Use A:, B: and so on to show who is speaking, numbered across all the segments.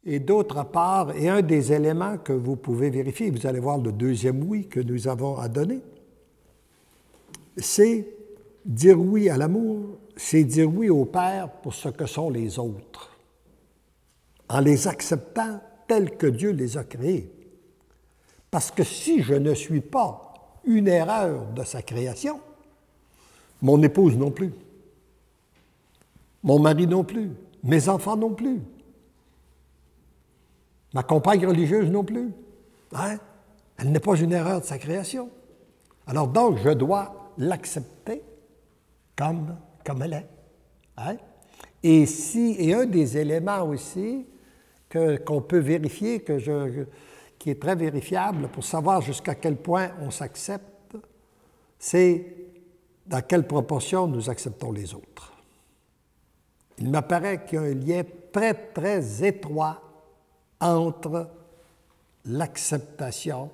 A: Et d'autre part, et un des éléments que vous pouvez vérifier, vous allez voir le deuxième oui que nous avons à donner, c'est dire oui à l'amour, c'est dire oui au Père pour ce que sont les autres, en les acceptant tels que Dieu les a créés. Parce que si je ne suis pas une erreur de sa création, mon épouse non plus, mon mari non plus, mes enfants non plus, ma compagne religieuse non plus. Hein? Elle n'est pas une erreur de sa création. Alors donc, je dois l'accepter comme elle est. Hein? Et un des éléments aussi qu'on peut vérifier, qui est très vérifiable pour savoir jusqu'à quel point on s'accepte, c'est dans quelle proportion nous acceptons les autres. Il m'apparaît qu'il y a un lien très, très étroit entre l'acceptation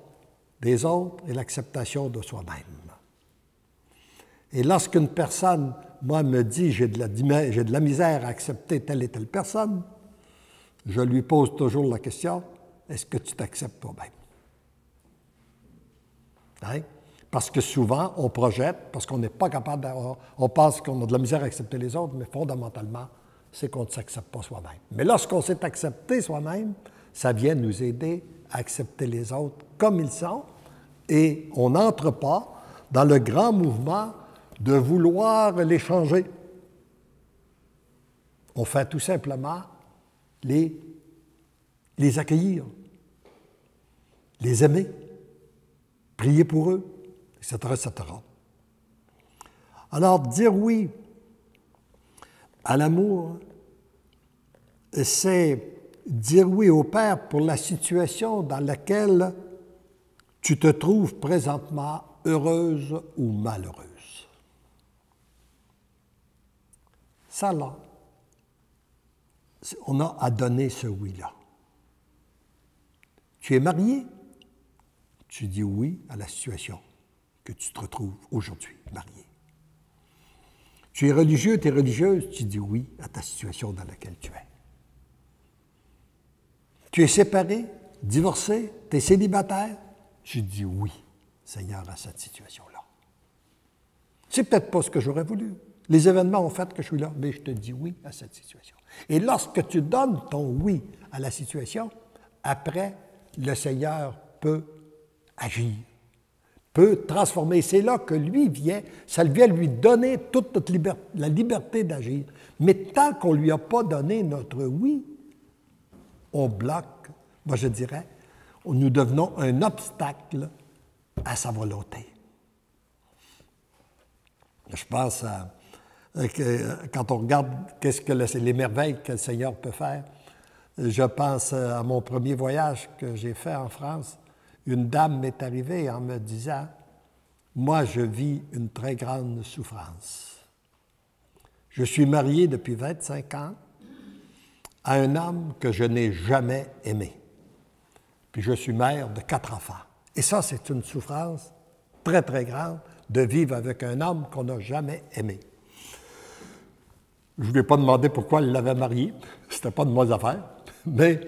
A: des autres et l'acceptation de soi-même. Et lorsqu'une personne, moi, me dit « j'ai de la misère à accepter telle et telle personne », je lui pose toujours la question « est-ce que tu t'acceptes toi-même? » Hein? Parce que souvent, on projette, parce qu'on n'est pas capable d'avoir... On pense qu'on a de la misère à accepter les autres, mais fondamentalement, c'est qu'on ne s'accepte pas soi-même. Mais lorsqu'on s'est accepté soi-même, ça vient nous aider à accepter les autres comme ils sont, et on n'entre pas dans le grand mouvement de vouloir les changer. On fait tout simplement les accueillir, les aimer, prier pour eux, etc., etc. Alors, dire oui à l'amour, c'est dire oui au Père pour la situation dans laquelle tu te trouves présentement heureuse ou malheureuse. Ça, là, on a à donner ce oui-là. Tu es marié, tu dis oui à la situation que tu te retrouves aujourd'hui, marié. Tu es religieux, tu es religieuse, tu dis oui à ta situation dans laquelle tu es. Tu es séparé, divorcé, tu es célibataire, tu dis oui, Seigneur, à cette situation-là. C'est peut-être pas ce que j'aurais voulu. Les événements ont fait que je suis là, mais je te dis oui à cette situation. Et lorsque tu donnes ton oui à la situation, après, le Seigneur peut agir, peut transformer. C'est là que lui vient, ça vient lui donner toute la liberté d'agir. Mais tant qu'on ne lui a pas donné notre oui, on bloque, moi je dirais, nous devenons un obstacle à sa volonté. Je pense à quand on regarde qu'est-ce que les merveilles que le Seigneur peut faire, je pense à mon premier voyage que j'ai fait en France. Une dame m'est arrivée en me disant « Moi, je vis une très grande souffrance. Je suis mariée depuis 25 ans à un homme que je n'ai jamais aimé. Puis je suis mère de 4 enfants. Et ça, c'est une souffrance très, très grande de vivre avec un homme qu'on n'a jamais aimé. » Je ne lui ai pas demandé pourquoi elle l'avait marié. C'était pas de mes affaires. Mais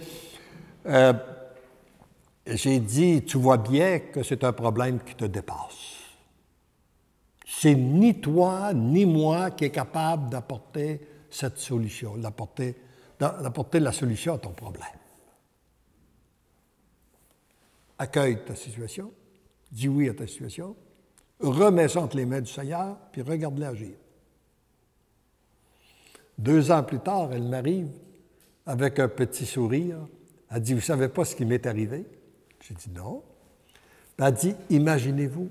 A: j'ai dit, tu vois bien que c'est un problème qui te dépasse. C'est ni toi, ni moi qui est capable d'apporter cette solution, d'apporter la solution à ton problème. Accueille ta situation, dis oui à ta situation, remets ça entre les mains du Seigneur, puis regarde-le agir. 2 ans plus tard, elle m'arrive avec un petit sourire. Elle dit, vous ne savez pas ce qui m'est arrivé? J'ai dit, non. Elle dit, imaginez-vous,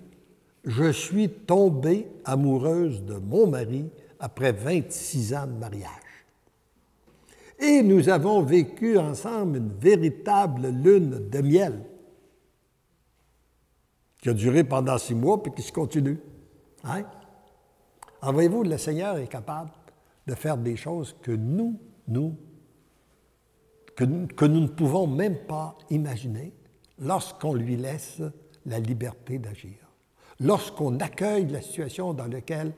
A: je suis tombée amoureuse de mon mari après 26 ans de mariage. Et nous avons vécu ensemble une véritable lune de miel qui a duré pendant 6 mois puis qui se continue. Hein? Alors, voyez-vous, le Seigneur est capable de faire des choses que nous ne pouvons même pas imaginer lorsqu'on lui laisse la liberté d'agir. Lorsqu'on accueille la situation dans laquelle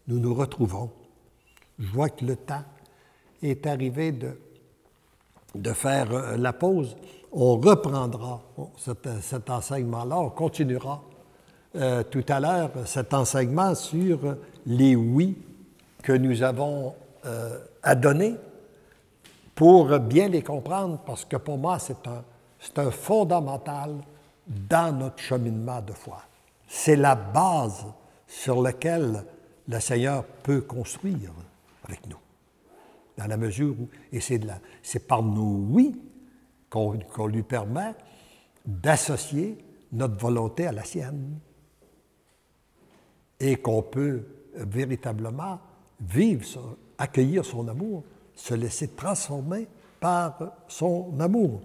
A: nous nous retrouvons. Je vois que le temps est arrivé de faire la pause. On reprendra cet enseignement-là, on continuera tout à l'heure cet enseignement sur les oui que nous avons à donner pour bien les comprendre, parce que pour moi, c'est un fondamental dans notre cheminement de foi. C'est la base sur laquelle le Seigneur peut construire avec nous, dans la mesure où, et c'est par nos oui qu'on lui permet d'associer notre volonté à la sienne et qu'on peut véritablement vivre, accueillir son amour, se laisser transformer par son amour.